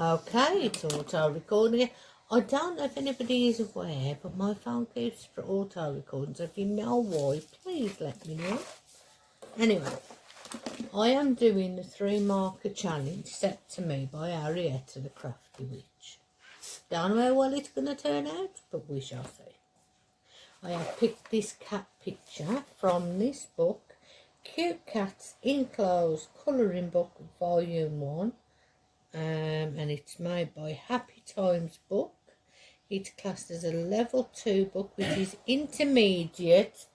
Okay, it's auto recording again. I don't know if anybody is aware, but my phone keeps auto recording, so if you know why, please let me know. Anyway, I am doing the 3 marker challenge set to me by Arietta the Crafty Witch. Don't know how well it's going to turn out, but we shall see. I have picked this cat picture from this book, Cute Cats Enclosed Colouring Book Volume 1. And it's made by Happy Times Book. It's classed as a level 2 book, which is intermediate,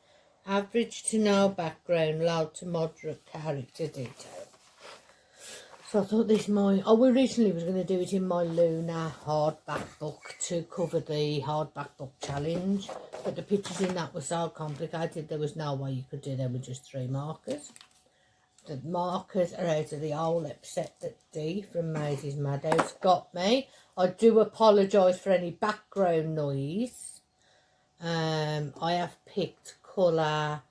average to no background, low to moderate character detail. So I thought this might, I originally was going to do it in my Luna hardback book to cover the hardback book challenge, but the pictures in that were so complicated there was no way you could do them with just 3 markers. The markers are out of the whole upset that D from Maisie's Madhouse got me. I do apologise for any background noise. I have picked colour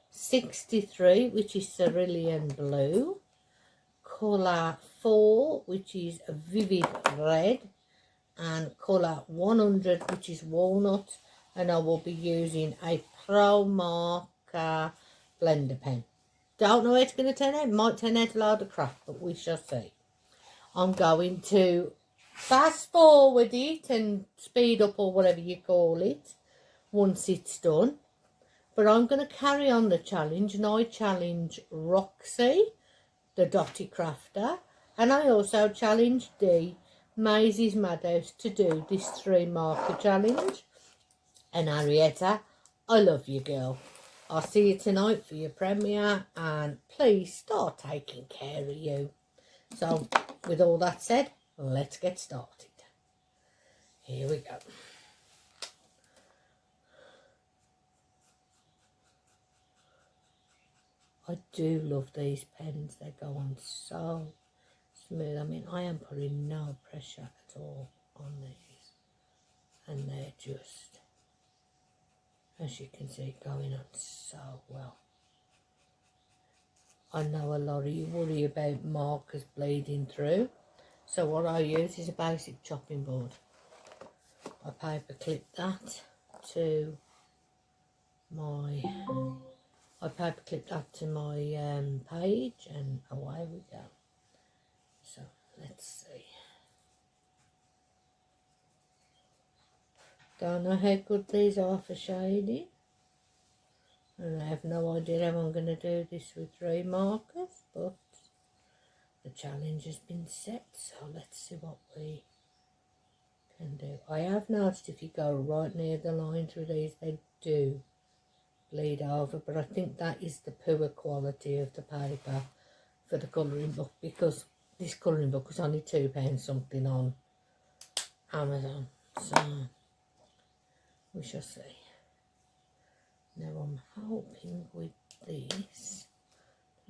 63, which is cerulean blue. Colour 4, which is vivid red. And colour 100, which is walnut. And I will be using a Pro Marker blender pen. Don't know how it's going to turn out. It might turn out a load of crap, but we shall see. I'm going to fast forward it and speed up or whatever you call it once it's done. But I'm going to carry on the challenge, and I challenge Roxy, the Dotty Crafter, and I also challenge D, Maisie's Madhouse, to do this 3 marker challenge. And Arietta, I love you, girl. I'll see you tonight for your premiere, and please start taking care of you. So, with all that said, let's get started. Here we go. I do love these pens. They go on so smooth. I mean, I am putting no pressure at all on these. And they're just, as you can see, going on so well. I know a lot of you worry about markers bleeding through, so what I use is a basic chopping board. I paper clip that to my page, and away we go. So let's see. Don't know how good these are for shading. And I have no idea how I'm going to do this with 3 markers, but the challenge has been set, so let's see what we can do. I have noticed if you go right near the line through these, they do bleed over, but I think that is the poor quality of the paper for the colouring book, because this colouring book was only £2 something on Amazon, so we shall see. Now I'm hoping with this,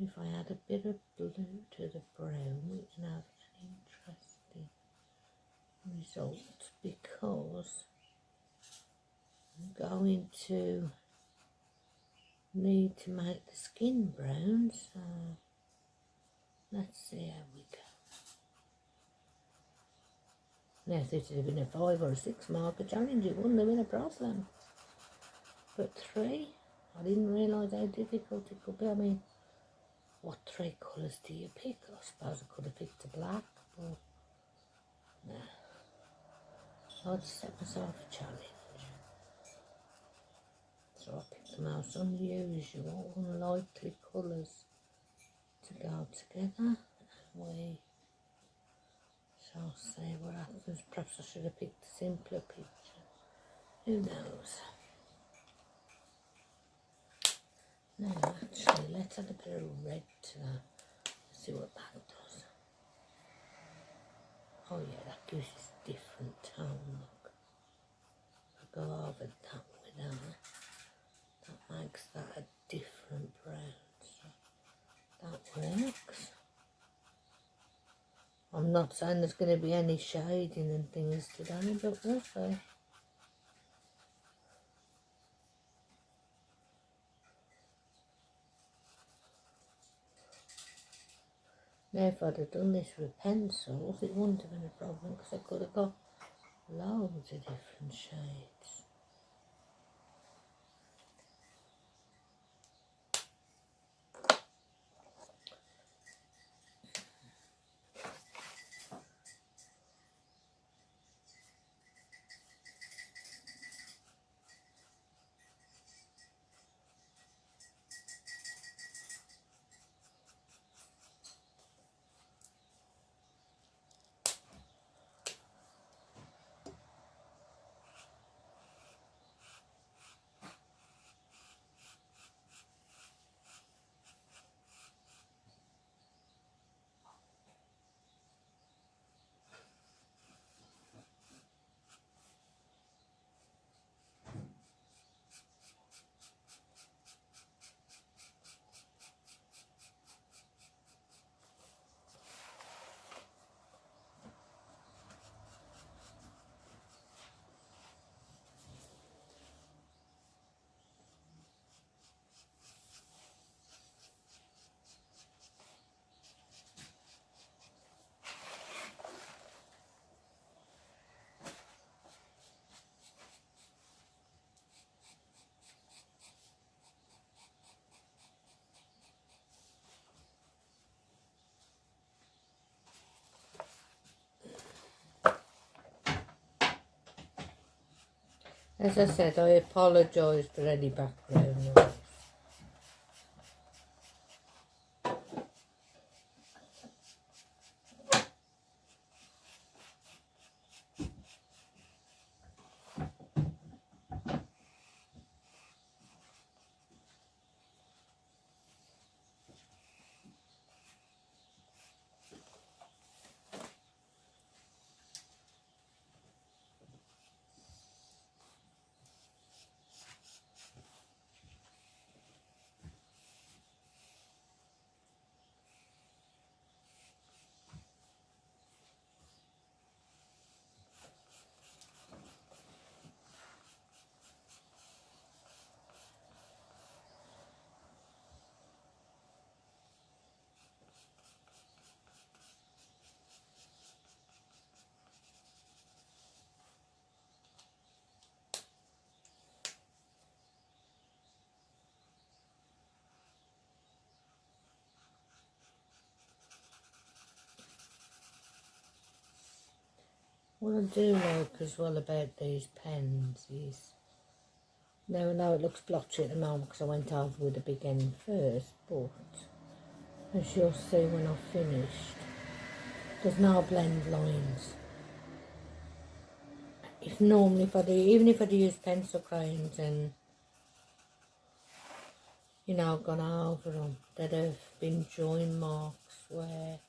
if I add a bit of blue to the brown, we can have an interesting result, because I'm going to need to make the skin brown, so let's see how we go. Now if this had been a 5 or a 6 marker challenge, it wouldn't have been a problem. But 3, I didn't realise how difficult it could be. I mean, what 3 colours do you pick? I suppose I could have picked a black, but no. I'd set myself a challenge. So I picked the most unusual, unlikely colours to go together. And we shall see what happens. Perhaps I should have picked a simpler picture. Who knows? No, actually, let's add a bit of red to that. Let's see what that does. Oh yeah, that gives us a different tone, look. I'll go over that with that. That makes that a different brown. So that works. I'm not saying there's going to be any shading and things today, but we'll see. Now if I'd have done this with pencils, it wouldn't have been a problem because I could have got loads of different shades. As I said, I apologise for any background noise. What I do like as well about these pens is, now I know it looks blotchy at the moment because I went over with the big end first, but as you'll see when I've finished, there's no blend lines. Even if I'd used pencil crayons and, you know, gone over them, there'd have been join marks where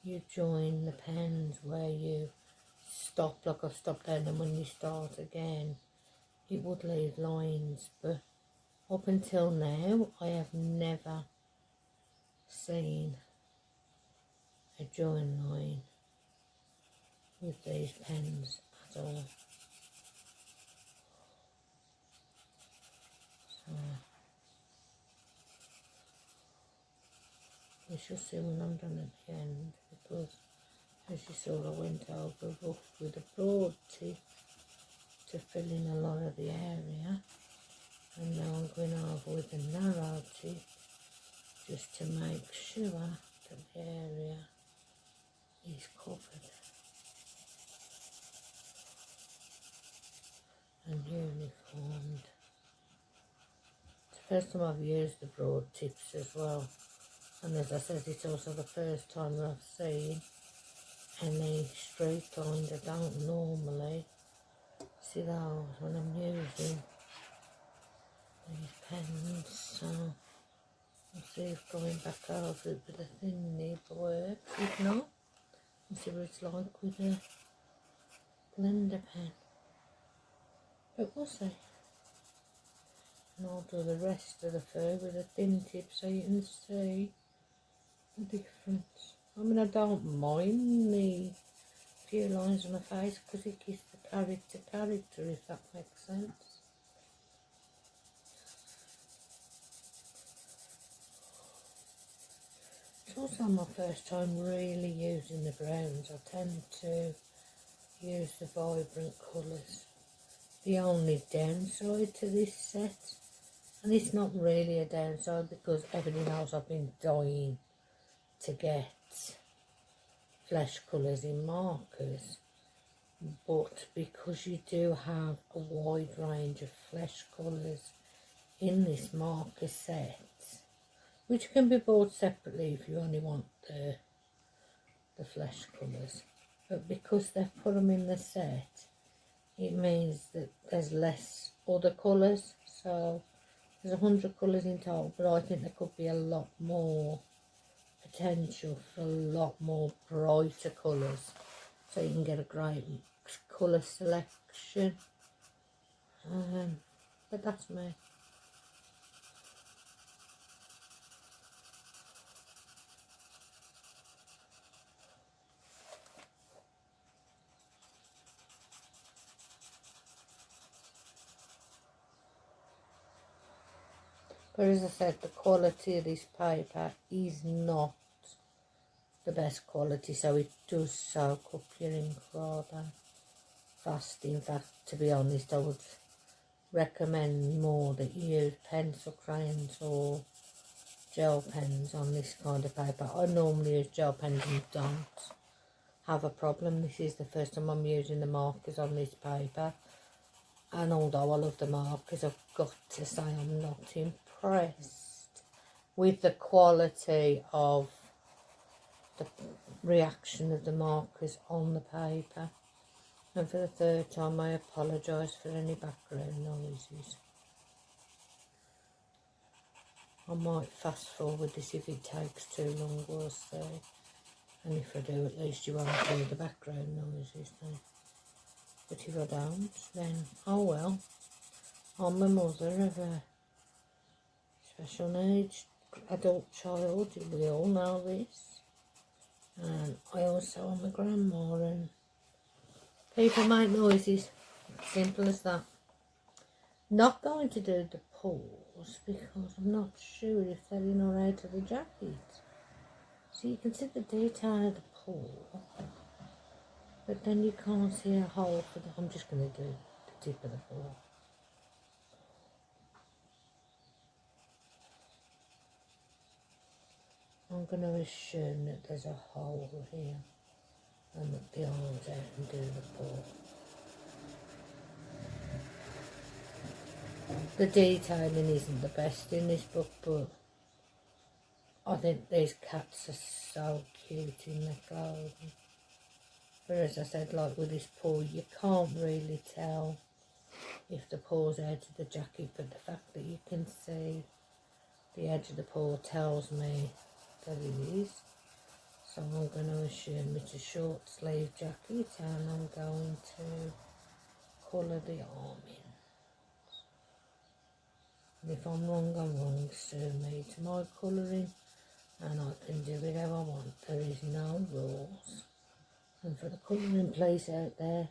you join the pens, where you stop, like I've stopped down, and when you start again it would leave lines. But up until now I have never seen a join line with these pens at all. So we shall see when I'm done at the end, because as you saw I went over rough with a broad tip to fill in a lot of the area, and now I'm going over with a narrow tip just to make sure that the area is covered and uniformed. It's the first time I've used the broad tips as well, and as I said, it's also the first time that I've seen any straight lines. I don't normally see those when I'm using these pens, so I'll see if going back over it with a thin nib works. If not, we'll see what it's like with a blender pen, but we'll see. And I'll do the rest of the fur with a thin tip so you can see the difference. I mean, I don't mind the few lines on my face because it gives the character, if that makes sense. it's also my first time really using the browns. I tend to use the vibrant colours. The only downside to this set, and it's not really a downside because everything else I've been dying to get flesh colours in markers, but because you do have a wide range of flesh colours in this marker set, which can be bought separately if you only want the flesh colours, but because they've put them in the set, it means that there's less other colours. So there's 100 colours in total, but I think there could be a lot more potential for a lot more brighter colours, so you can get a great colour selection. But that's me. But as I said, the quality of this paper is not the best quality, so it does soak up your ink rather fast. In fact, to be honest, I would recommend more that you use pencil crayons or gel pens on this kind of paper. I normally use gel pens and don't have a problem. This is the first time I'm using the markers on this paper, and although I love the markers, I've got to say I'm not impressed with the quality of the reaction of the markers on the paper. And for the third time, I apologise for any background noises. I might fast forward this if it takes too long, we'll see. And if I do, at least you won't hear the background noises then. But if I don't, then oh well. I'm the mother of a special needs adult child, we all know this. And I also am a grandma, and people make noises, simple as that. Not going to do the paws because I'm not sure if they're in or out of the jacket. So you can see the detail of the paw, but then you can't see a hole for the... I'm just going to do the tip of the paw. I'm going to assume that there's a hole here and that the arms out and do the paw. The detailing isn't the best in this book, but I think these cats are so cute in their clothing. But as I said, like with this paw, you can't really tell if the paw's out of the jacket, but the fact that you can see the edge of the paw tells me that it is. So I'm going to assume it's a short sleeve jacket, and I'm going to colour the arm in. And if I'm wrong, sue me to my colouring, and I can do it how I want. There is no rules. And for the colouring police out there,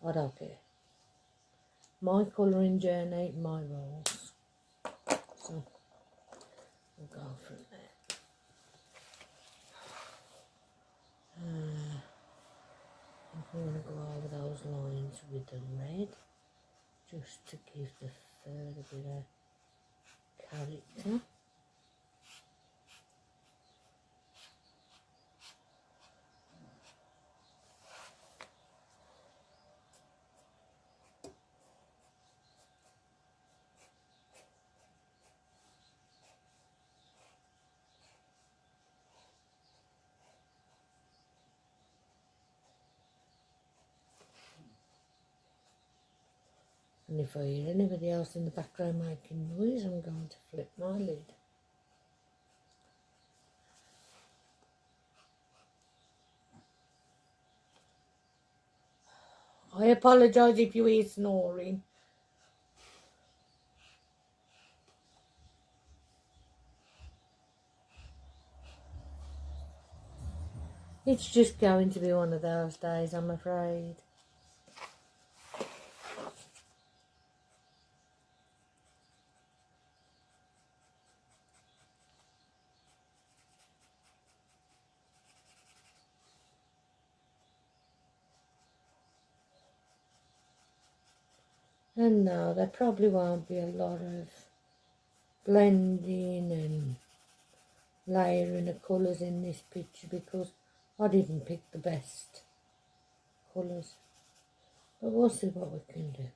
I don't care. My colouring journey, my rules. So we'll go from there. I'm going to go over those lines with the red, just to give the fur a bit of character. And if I hear anybody else in the background making noise, I'm going to flip my lid. I apologise if you hear snoring. It's just going to be one of those days, I'm afraid. And no, there probably won't be a lot of blending and layering of colours in this picture because I didn't pick the best colours. But we'll see what we can do.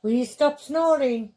Will you stop snoring?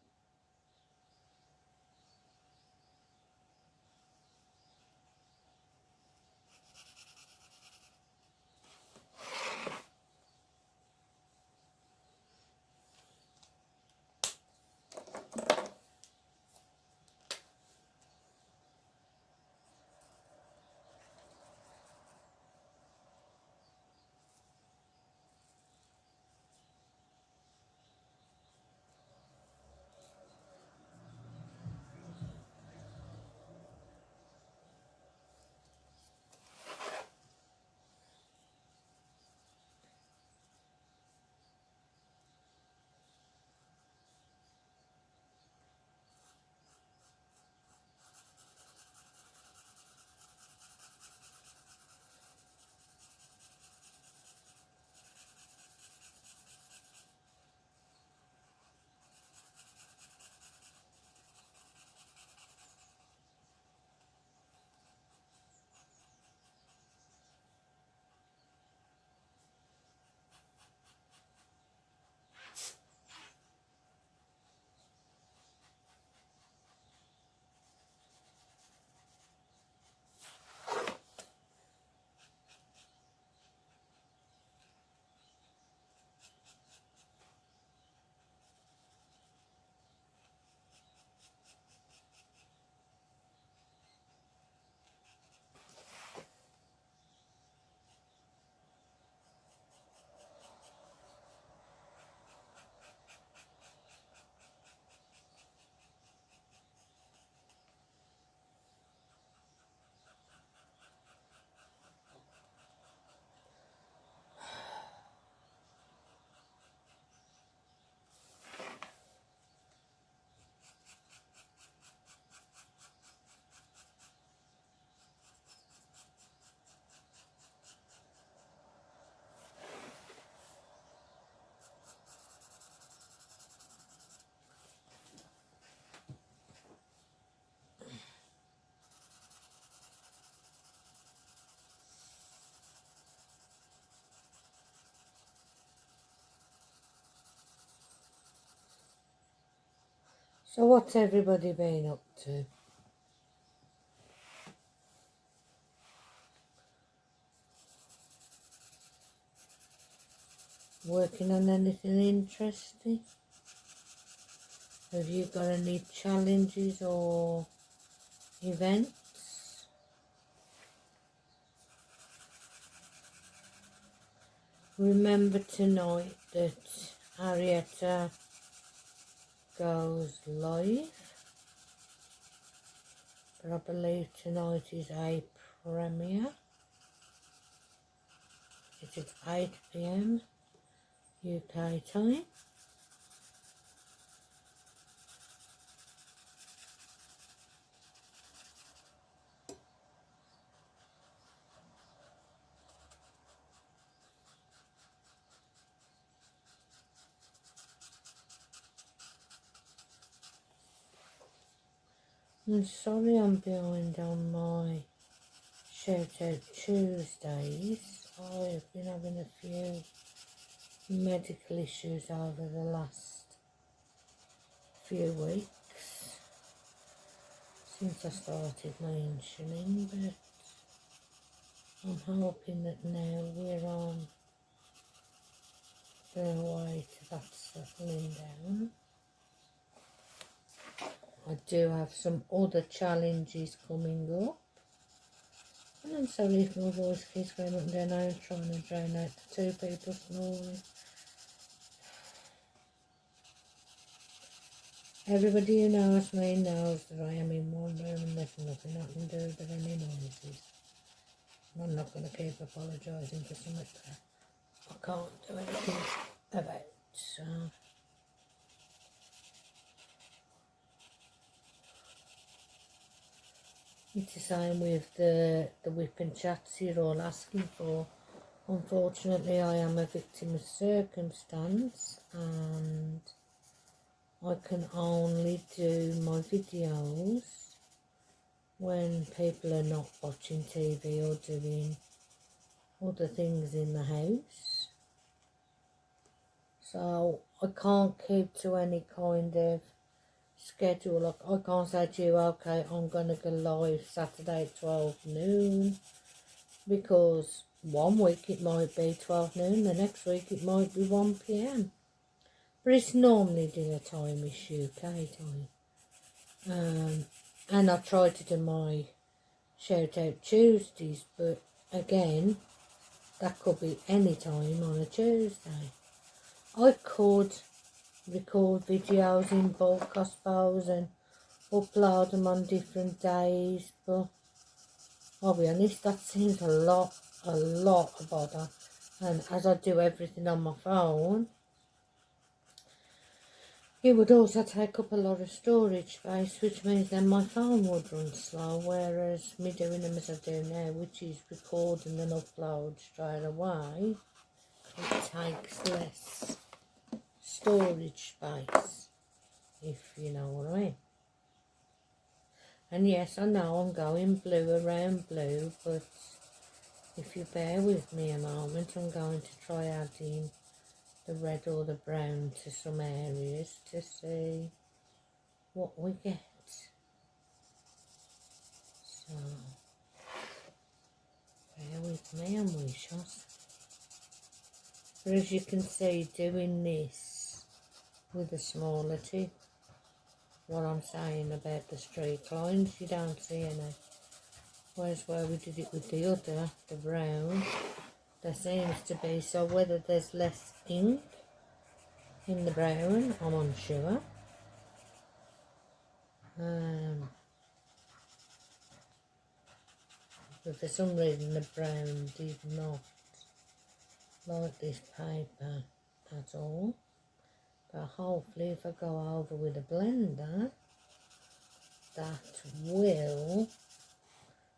So what's everybody been up to? Working on anything interesting? Have you got any challenges or events? remember tonight that Arietta goes live, but I believe tonight is a premiere. It is 8 PM UK time. I'm sorry I'm behind on my Shoutout Tuesdays. I've been having a few medical issues over the last few weeks since I started my insulin, but I'm hoping that now we're on the way to that settling down. I do have some other challenges coming up, and I'm sorry if my voice keeps going up and down. I'm trying to drown out the two people snoring. Everybody who knows me knows that I am in one room and there's nothing I can do but any noises. And I'm not going to keep apologising for something that I can't do anything about. So it's the same with the whip and chats you're all asking for. Unfortunately, I am a victim of circumstance, and I can only do my videos when people are not watching TV or doing other things in the house. So I can't keep to any kind of schedule. Like, I can't say to you, okay, I'm going to go live Saturday at 12 noon, because one week it might be 12 noon, the next week it might be 1 PM. But it's normally dinner time, it's UK time. And I try to do my Shoutout Tuesdays, but again, that could be any time on a Tuesday. I could record videos in bulk, I suppose, and upload them on different days, but I'll be honest, that seems a lot of bother. And as I do everything on my phone, it would also take up a lot of storage space, which means then my phone would run slow, whereas me doing them as I do now, which is record and then upload straight away, it takes less storage space, if you know what I mean. And yes, I know I'm going blue around blue, but if you bear with me a moment, I'm going to try adding the red or the brown to some areas to see what we get. So, bear with me and we shall see. But as you can see, doing this with a smaller tip, what I'm saying about the streak lines, you don't see any. Whereas where we did it with the other, the brown, there seems to be, so whether there's less ink in the brown, I'm unsure. But for some reason the brown did not like this paper at all. But hopefully if I go over with a blender, that will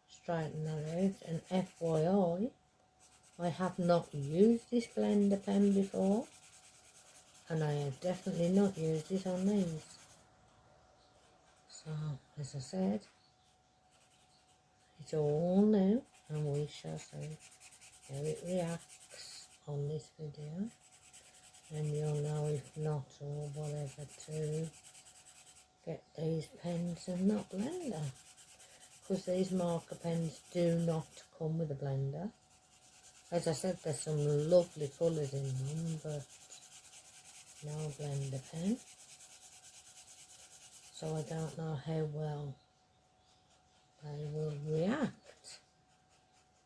straighten that out. And FYI, I have not used this blender pen before, and I have definitely not used it on these. So, as I said, it's all new, and we shall see how it reacts on this video. And you'll know, if not or whatever, to get these pens and not blender, because these marker pens do not come with a blender. As I said, there's some lovely colours in them, but no blender pen. So I don't know how well they will react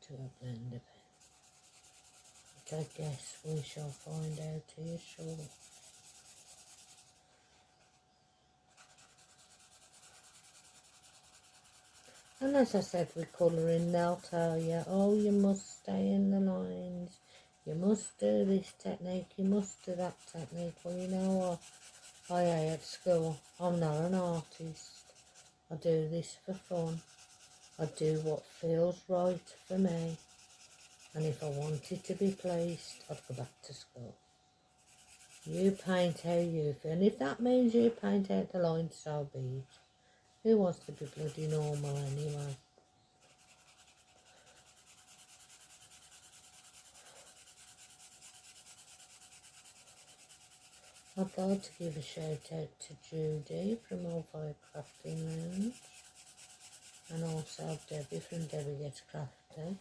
to a blender pen. I guess we shall find out here shortly. And as I said with colouring, they'll tell you, oh, you must stay in the lines, you must do this technique, you must do that technique. Well, you know what, I at school, I'm not an artist. I do this for fun. I do what feels right for me. And if I wanted to be pleased, I'd go back to school. You paint how you feel. And if that means you paint out the lines, so be it. Who wants to be bloody normal anyway? I'd like to give a shout out to Judy from All Fire Crafting Lounge, and also Debbie from Debbie Gets Crafty.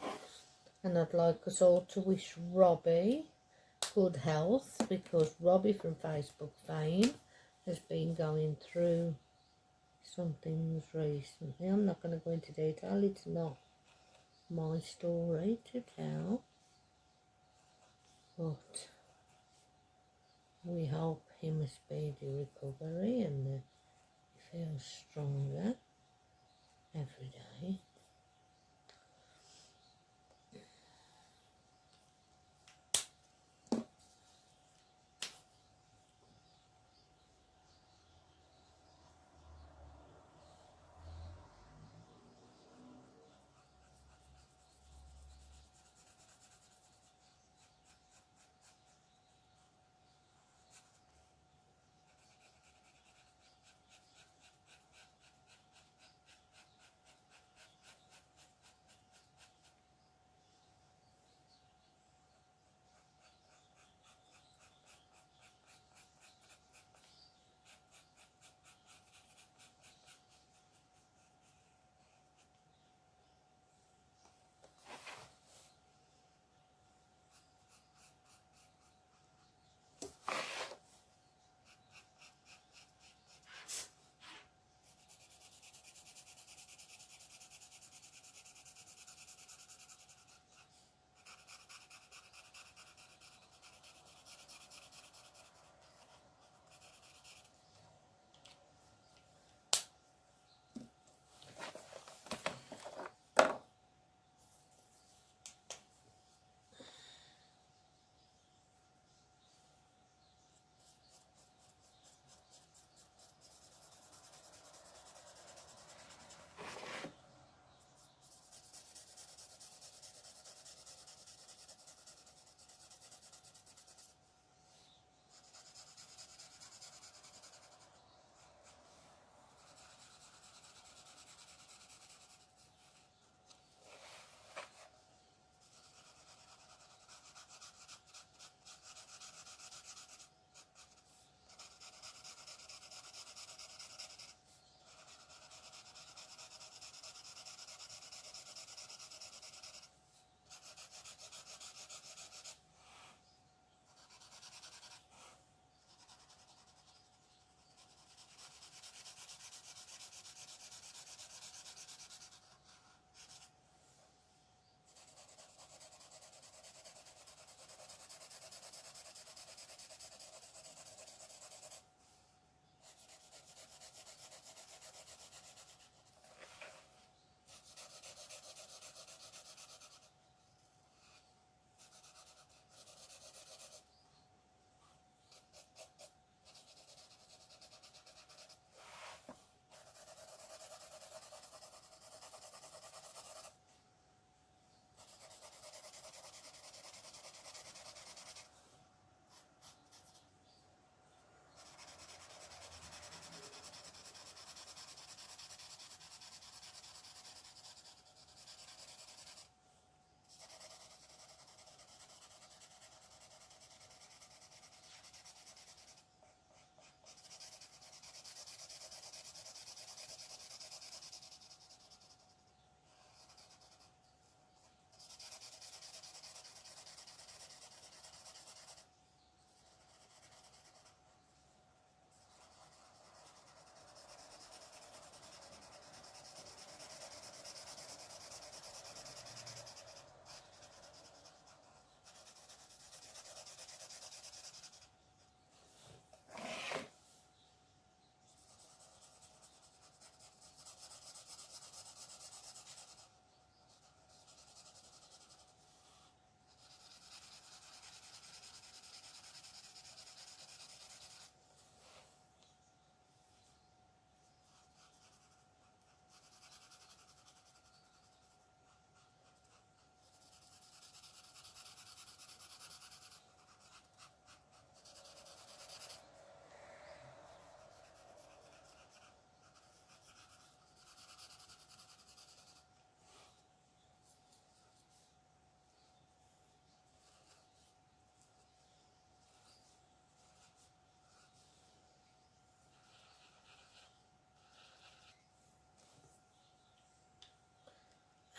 And I'd like us all to wish Robbie good health, because Robbie from Facebook fame has been going through some things recently. I'm not going to go into detail, it's not my story to tell, but we hope him a speedy recovery and that he feels stronger every day.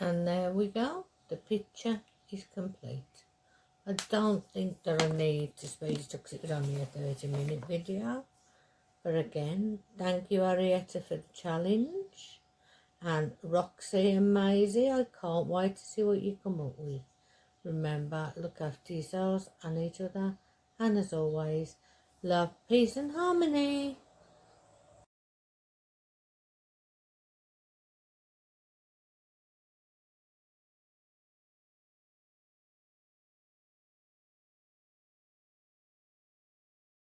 And there we go. The picture is complete. I don't think that I need to speed it up because it was only a 30-minute video. But again, thank you, Arietta, for the challenge. And Roxy and Maisie, I can't wait to see what you come up with. Remember, look after yourselves and each other. And as always, love, peace and harmony.